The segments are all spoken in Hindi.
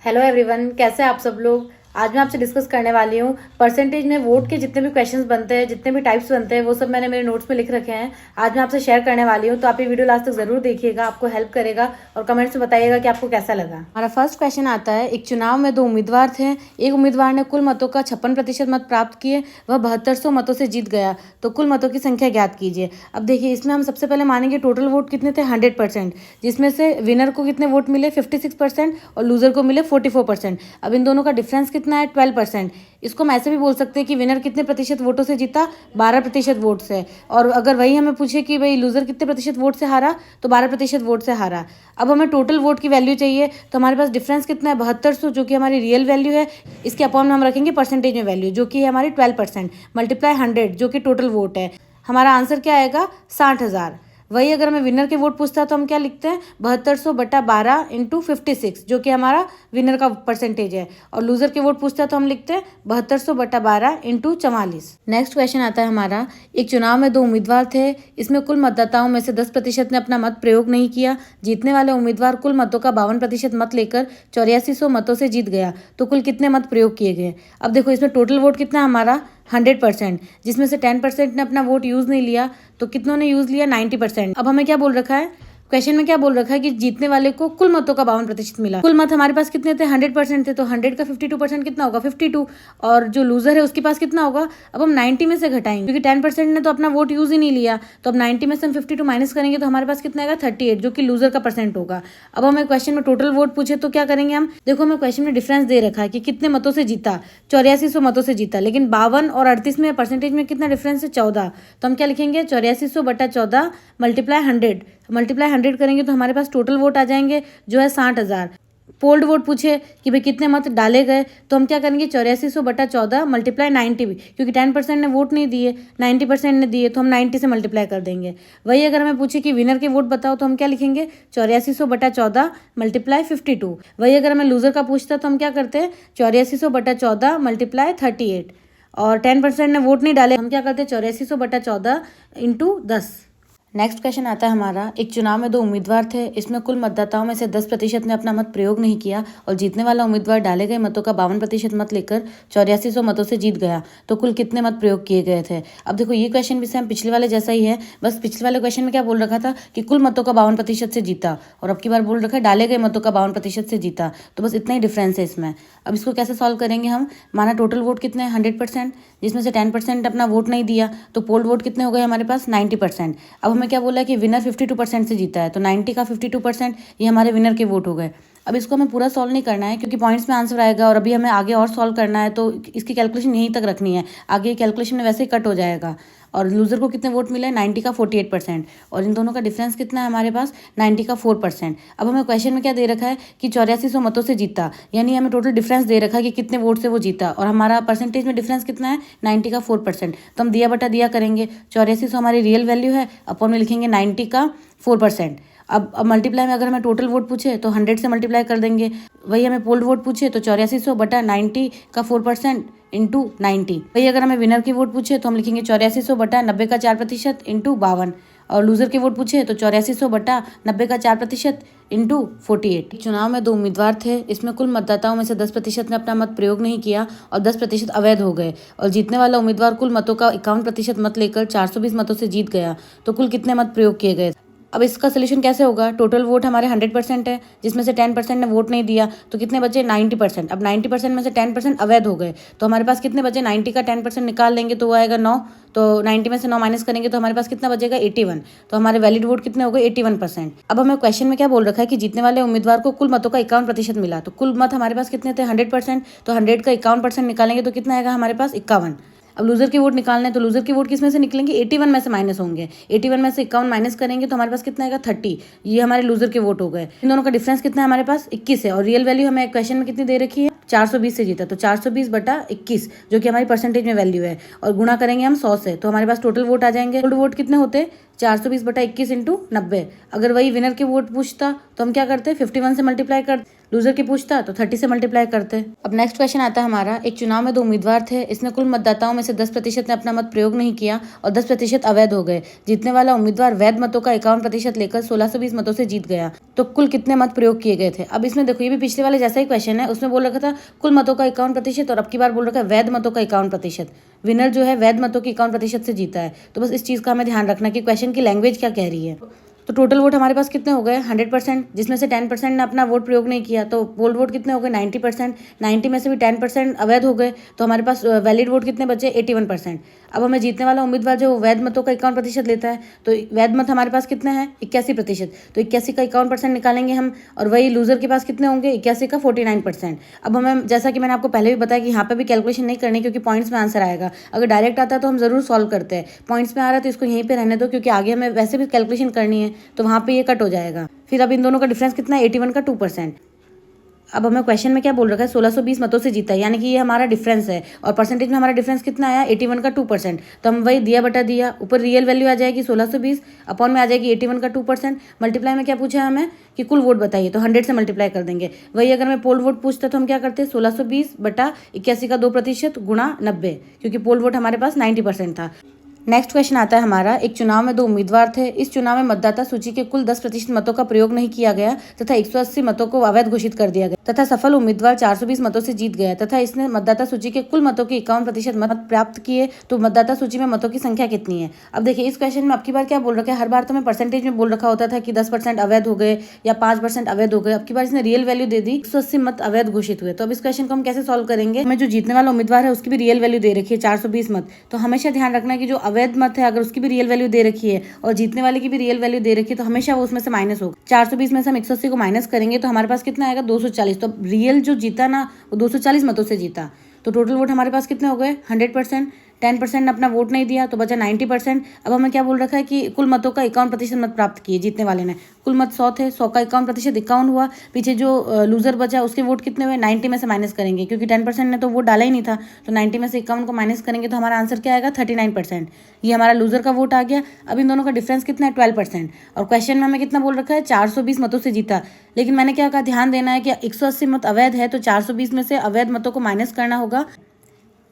हेलो एवरीवन, कैसे हैं आप सब लोग। आज मैं आपसे डिस्कस करने वाली हूँ परसेंटेज में वोट के जितने भी क्वेश्चंस बनते हैं, जितने भी टाइप्स बनते हैं, वो सब मैंने मेरे नोट्स में लिख रखे हैं। आज मैं आपसे शेयर करने वाली हूँ, तो आप ये वीडियो लास्ट तक जरूर देखिएगा, आपको हेल्प करेगा और कमेंट्स में बताइएगा कि आपको कैसा लगा। हमारा फर्स्ट क्वेश्चन आता है, एक चुनाव में दो उम्मीदवार थे। एक उम्मीदवार ने कुल मतों का 56% मत प्राप्त किए, वह 7200 मतों से जीत गया, तो कुल मतों की संख्या ज्ञात कीजिए। अब देखिए, इसमें हम सबसे पहले मानेंगे टोटल वोट कितने थे, 100%, जिसमें से विनर को कितने वोट मिले, 56%, और लूजर को मिले 44%। अब इन दोनों का डिफरेंस कितना है, 12%। इसको हम ऐसे भी बोल सकते हैं कि विनर कितने प्रतिशत वोटों से जीता, 12% वोट से। और अगर वही हमें पूछे कि भाई लूजर कितने प्रतिशत वोट से हारा, तो 12% वोट से हारा। अब हमें टोटल वोट की वैल्यू चाहिए, तो हमारे पास डिफरेंस कितना है, 7200, जो कि हमारी रियल वैल्यू है। इसके अपॉन में हम रखेंगे परसेंटेज में वैल्यू, जो कि है हमारी 12%, मल्टीप्लाई 100, जो कि टोटल वोट है। हमारा आंसर क्या आएगा, 60,000। वही अगर हमें विनर के वोट पूछता है तो हम क्या लिखते हैं, 7200/12 × 56, जो कि हमारा विनर का परसेंटेज है। और लूजर के वोट पूछता है तो हम लिखते हैं 7200/12 × 44। नेक्स्ट क्वेश्चन आता है हमारा, एक चुनाव में दो उम्मीदवार थे। इसमें कुल मतदाताओं में से 10% ने अपना मत प्रयोग नहीं किया। जीतने वाले उम्मीदवार कुल मतों का 52% मत लेकर 8400 मतों से जीत गया, तो कुल कितने मत प्रयोग किए गए। अब देखो, इसमें टोटल वोट कितना हमारा, 100%, जिसमें से 10% ने अपना वोट यूज़ नहीं लिया, तो कितनों ने यूज़ लिया, 90%। अब हमें क्या बोल रखा है, क्वेश्चन में क्या बोल रखा है कि जीतने वाले को कुल मतों का 52% मिला। कुल मत हमारे पास कितने थे, 100% थे, तो 100 का 52% कितना होगा, 52। और जो लूजर है उसके पास कितना होगा, अब हम 90 में से घटाएंगे, क्योंकि 10% ने तो अपना वोट यूज ही नहीं लिया। तो अब 90 में से हम 52 माइनस करेंगे तो हमारे पास कितना आएगा, 38, जो कि लूजर का परसेंट होगा। अब हमें क्वेश्चन में टोटल वोट पूछे तो क्या करेंगे हम, देखो हमें क्वेश्चन में डिफरेंस दे रखा है कि कितने मतों से जीता, 8400 मतों से जीता, लेकिन 52 और 38 में परसेंटेज में कितना डिफरेंस है, 14। तो हम क्या लिखेंगे, 8400/14 मल्टीप्लाई 100 करेंगे तो हमारे पास टोटल वोट आ जाएंगे, जो है 60,000। पोल्ड वोट पूछे कि भाई कितने मत डाले गए, तो हम क्या करेंगे, 8400/14 मल्टीप्लाई 90, क्योंकि 10% ने वोट नहीं दिए, 90% ने दिए, तो हम 90 से मल्टीप्लाई कर देंगे। वही अगर हमें पूछे कि विनर के वोट बताओ, तो हम क्या लिखेंगे, 8400/14 मल्टीप्लाई 52। वही अगर हमें लूजर का पूछता तो हम क्या करते हैं, 8400/14 मल्टीप्लाई 38। और 10% ने वोट नहीं डाले, हम क्या करते हैं, 8400/14 × 10। नेक्स्ट क्वेश्चन आता है हमारा, एक चुनाव में दो उम्मीदवार थे। इसमें कुल मतदाताओं में से 10% ने अपना मत प्रयोग नहीं किया, और जीतने वाला उम्मीदवार डाले गए मतों का 52% मत लेकर 8400 मतों से जीत गया, तो कुल कितने मत प्रयोग किए गए थे। अब देखो, ये क्वेश्चन भी सेम पिछले वाले जैसा ही है, बस पिछले वाले क्वेश्चन में क्या बोल रखा था कि कुल मतों का 52% से जीता, और अब की बार बोल रखा है डाले गए मतों का 52% से जीता। तो बस इतना ही डिफरेंस है इसमें। अब इसको कैसे सॉल्व करेंगे हम, माना टोटल वोट कितने हैं, 100%, जिसमें से 10% अपना वोट नहीं दिया, तो पोल्ड वोट कितने हो गए हमारे पास, 90%। अब हमें क्या बोला है कि विनर 52% से जीता है, तो 90 का 52% ये हमारे विनर के वोट हो गए। अब इसको हमें पूरा सॉल्व नहीं करना है, क्योंकि पॉइंट्स में आंसर आएगा, और अभी हमें आगे और सॉल्व करना है, तो इसकी कैलकुलेशन यहीं तक रखनी है, आगे कैलकुलेशन में वैसे ही कट हो जाएगा। और लूजर को कितने वोट मिले, 90 का 48%, और इन दोनों का डिफरेंस कितना है हमारे पास, 90 का 4%। अब हमें क्वेश्चन में क्या दे रखा है कि 8400 मतों से जीता, यानी हमें टोटल डिफरेंस दे रखा है कि कितने वोट से वो जीता, और हमारा परसेंटेज में डिफरेंस कितना है, 90 का 4%। तो हम दिया बटा दिया करेंगे, 8400 हमारी रियल वैल्यू है, अपन में लिखेंगे 90 का 4%। अब मल्टीप्लाई में अगर हमें टोटल वोट पूछे तो 100 से मल्टीप्लाई कर देंगे। वही हमें पोल्ड वोट पूछे तो 8400/90 का 4% × 90। वही अगर हमें विनर की वोट पूछे तो हम लिखेंगे 8400/90 का 4% × 52। और लूजर के वोट पूछे तो 8400/90 का 4% × 48। चुनाव में दो उम्मीदवार थे। इसमें कुल मतदाताओं में से 10% ने अपना मत प्रयोग नहीं किया, और 10% अवैध हो गए, और जीतने वाला उम्मीदवार कुल मतों का 51% मत लेकर 420 मतों से जीत गया, तो कुल कितने मत प्रयोग किए गए। अब इसका सोल्यूशन कैसे होगा, टोटल वोट हमारे 100% है, जिसमें से 10% ने वोट नहीं दिया, तो कितने बचे, 90%। अब 90% में से 10% अवैध हो गए, तो हमारे पास कितने बचे, 90 का 10% निकाल लेंगे तो वो आएगा 9, तो 90 में से 9 माइनस करेंगे तो हमारे पास कितना बचेगा, 81। तो हमारे वैलिड वोट कितने हो गए, 81%। अब हमें क्वेश्चन में क्या बोल रखा है कि जीतने वाले उम्मीदवार को कुल मतों का 51% मिला, तो कुल मत हमारे पास कितने थे, 100%, तो 100 का 51% निकालेंगे तो कितना आएगा हमारे पास, 51। अब लूजर की वोट निकालना है, तो लूजर की वोट किस में से निकलेंगे, 81 में से माइनस होंगे, 81 में से 51 माइनस करेंगे तो हमारे पास कितना आएगा, 30। ये हमारे लूजर के वोट हो गए। इन दोनों का डिफरेंस कितना है हमारे पास, 21 है, और रियल वैल्यू हमें क्वेश्चन में कितनी दे रखी है, 420 से जीता, तो 420/21, जो कि हमारी परसेंटेज में वैल्यू है, और गुणा करेंगे हम 100 से, तो हमारे पास टोटल वोट आ जाएंगे। टोटल वोट कितने होते, 420 बटा 21 इंटू 90। अगर वही विनर के वोट पूछता तो हम क्या करते, 51 से मल्टीप्लाई कर, लूजर की पूछता तो 30 से मल्टीप्लाई करते। अब नेक्स्ट क्वेश्चन आता है हमारा, एक चुनाव में 2 उम्मीदवार थे, इसने कुल मतदाताओं में से 10% ने अपना मत प्रयोग नहीं किया और 10% अवैध हो गए। जीतने वाला उम्मीदवार वैध मतों का 51% लेकर 1620 मतों से जीत गया, तो कुल कितने मत प्रयोग किए गए थे। अब इसमें देखो, ये भी पिछले वाले जैसा ही क्वेश्चन है, उसमें बोल रखा था कुल मतों का 51% और अब की बार बोल रखा है वैध मतों का 51%। विनर जो है वैध मतों की 51% से जीता है। तो बस इस चीज का हमें ध्यान रखना कि क्वेश्चन की लैंग्वेज क्या कह रही है। तो टोटल वोट हमारे पास कितने हो गए, 100%, जिसमें से 10% ने अपना वोट प्रयोग नहीं किया, तो पोल वोट कितने हो गए, 90%। 90 में से भी 10% अवैध हो गए, तो हमारे पास वैलिड वोट कितने बचे, 81%। अब हमें जीतने वाला उम्मीदवार जो वैध मतों का 51% लेता है, तो वैध मत हमारे पास कितने हैं, 81%। तो 81 का 51% निकालेंगे हम, और वही लूजर के पास कितने होंगे, 81 का 49%। अब हमें, जैसा कि मैंने आपको पहले भी बताया कि यहाँ पे भी कैलकुलेशन नहीं करनी, क्योंकि पॉइंट्स में आंसर आएगा। अगर डायरेक्ट आता है तो हम जरूर सॉल्व करते हैं, पॉइंट्स में आ रहा है तो इसको यहीं पे रहने दो, क्योंकि आगे हमें वैसे भी कैलकुलेशन करनी है, तो वहाँ पे ये कट हो जाएगा। फिर अब इन दोनों का डिफरेंस कितना है, 81 का 2%। अब हमें क्वेश्चन में क्या बोल रखा है, 1620 मतों से जीता है, यानी कि ये हमारा डिफरेंस है, और परसेंटेज में हमारा डिफरेंस कितना आया, 81 का 2%। तो हम वही दिया बटा दिया, ऊपर रियल वैल्यू आ जाएगी 1620, अपॉन में आ जाएगी 81 का 2%, मल्टीप्लाई में क्या पूछा है हमें कि कुल वोट बताइए, तो 100 से मल्टीप्लाई कर देंगे। वही अगर मैं पोल वोट पूछता तो हम क्या करते, 1620 बटा 81 का 2% गुणा 90, क्योंकि पोल वोट हमारे पास 90% था। नेक्स्ट क्वेश्चन आता है हमारा, एक चुनाव में 2 उम्मीदवार थे, इस चुनाव में मतदाता सूची के कुल 10% मतों का प्रयोग नहीं किया गया तथा 180 मतों को अवैध घोषित कर दिया गया तथा सफल उम्मीदवार 420 मतों से जीत गया तथा इसने मतदाता सूची के कुल मतों के 51% मत प्राप्त किए, तो मतदाता सूची में मतों की संख्या कितनी है। अब देखिए, इस क्वेश्चन में आपकी बार क्या बोल रखा है, हर बार तो मैं परसेंटेज में बोल रखा होता था कि 10% अवैध हो गए या 5% अवैध हो गए, अब की बार इसने रियल वैल्यू दे दी, 180 मत अवैध घोषित हुए। तो अब इस क्वेश्चन को हम कैसे सॉल्व करेंगे, हमें जो जीतने वाला उम्मीदवार है उसकी भी रियल वैल्यू दे रखी है 420 मत, तो हमेशा ध्यान रखना कि जो अवैध मत है अगर उसकी भी रियल वैल्यू दे रखी है और जीतने वाले की भी रियल वैल्यू दे रखी है, तो हमेशा वो उसमें से माइनस होगा। 420 में से हम 180 को माइनस करेंगे तो हमारे पास कितना आएगा, 240। तो रियल जो जीता ना, वो 240 मतों से जीता, तो टोटल वोट हमारे पास कितने हो गए, 100%। 10% ने अपना वोट नहीं दिया तो बचा 90%। अब हमें क्या बोल रखा है कि कुल मतों का 51% मत प्राप्त किए जीतने वाले ने। कुल मत 100 थे, 100 का 51% 51 हुआ। पीछे जो लूजर बचा उसके वोट कितने हुए, 90 में से माइनस करेंगे, क्योंकि 10% ने तो वोट डाला ही नहीं था, तो 90 में से 51 को माइनस करेंगे तो हमारा आंसर क्या आएगा, 39%। ये हमारा लूजर का वोट आ गया। अब इन दोनों का डिफरेंस कितना है, 12%। और क्वेश्चन में हमें कितना बोल रखा है, 420 मतों से जीता, लेकिन मैंने क्या कहा, ध्यान देना है कि 180 मत अवैध है, तो 420 में से अवैध मतों को माइनस करना होगा,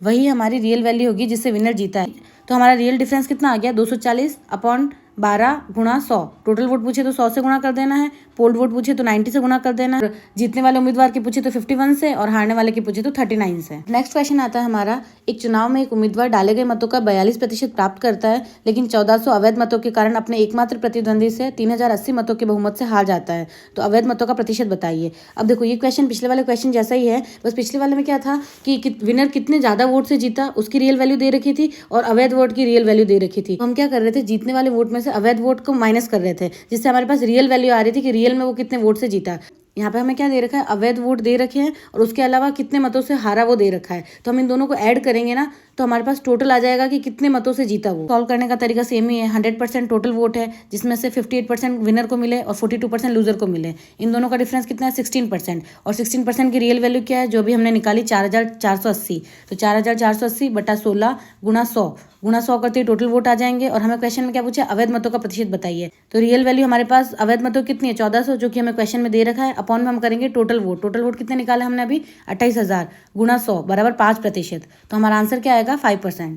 वही हमारी रियल वैल्यू होगी जिससे विनर जीता है। तो हमारा रियल डिफरेंस कितना आ गया, 240 अपॉन 12 गुणा 100। टोटल वोट पूछे तो 100 से गुणा कर देना है, पोल वोट पूछे तो 90 से गुणा कर देना है, जीतने वाले उम्मीदवार की पूछे तो 51 से और हारने वाले की पूछे तो 39 से। नेक्स्ट क्वेश्चन आता है हमारा, एक चुनाव में एक उम्मीदवार डाले गए मतों का 42% प्राप्त करता है, लेकिन 1400 अवैध मतों के कारण अपने एकमात्र प्रतिद्वंदी से 3080 मतों के बहुमत से हार जाता है, तो अवैध मतों का प्रतिशत बताइए। अब देखो, ये क्वेश्चन पिछले वाले क्वेश्चन जैसा ही है, बस पिछले वाले में क्या था कि विनर कितने ज्यादा वोट से जीता उसकी रियल वैल्यू दे रखी थी और अवैध वोट की रियल वैल्यू दे रखी थी। तो हम क्या कर रहे थे, जीतने वाले वोट में से अवैध वोट को माइनस कर रहे थे, जिससे हमारे पास रियल वैल्यू आ रही थी कि रियल में वो कितने वोट से जीता। यहाँ पे हमें क्या दे रखा है, अवैध वोट दे रखे हैं और उसके अलावा कितने मतों से हारा वो दे रखा है। तो हम इन दोनों को ऐड करेंगे ना, तो हमारे पास टोटल आ जाएगा कि कितने मतों से जीता वो। सॉल्व करने का तरीका सेम ही है, 100% टोटल वोट है, जिसमें से 58% विनर को मिले और 42% लूजर को मिले। इन दोनों का डिफरेंस कितना है, 16%। और 16% की रियल वैल्यू क्या है, जो भी हमने निकाली, 4480। तो 4480 बटा 16 गुणा 100 गुणा 100 करते ही टोटल वोट आ जाएंगे। और हमें क्वेश्चन में क्या पूछा, अवैध मतों का प्रतिशत बताइए। तो रियल वैल्यू हमारे पास अवैध मतों कितनी है, 1400, जो कि हमें क्वेश्चन में दे रखा है, अपॉन में हम करेंगे टोटल वोट। टोटल वोट कितने निकाले हमने अभी, 28000 गुणा 100 बराबर 5%। तो हमारा आंसर क्या आएगा, 5%।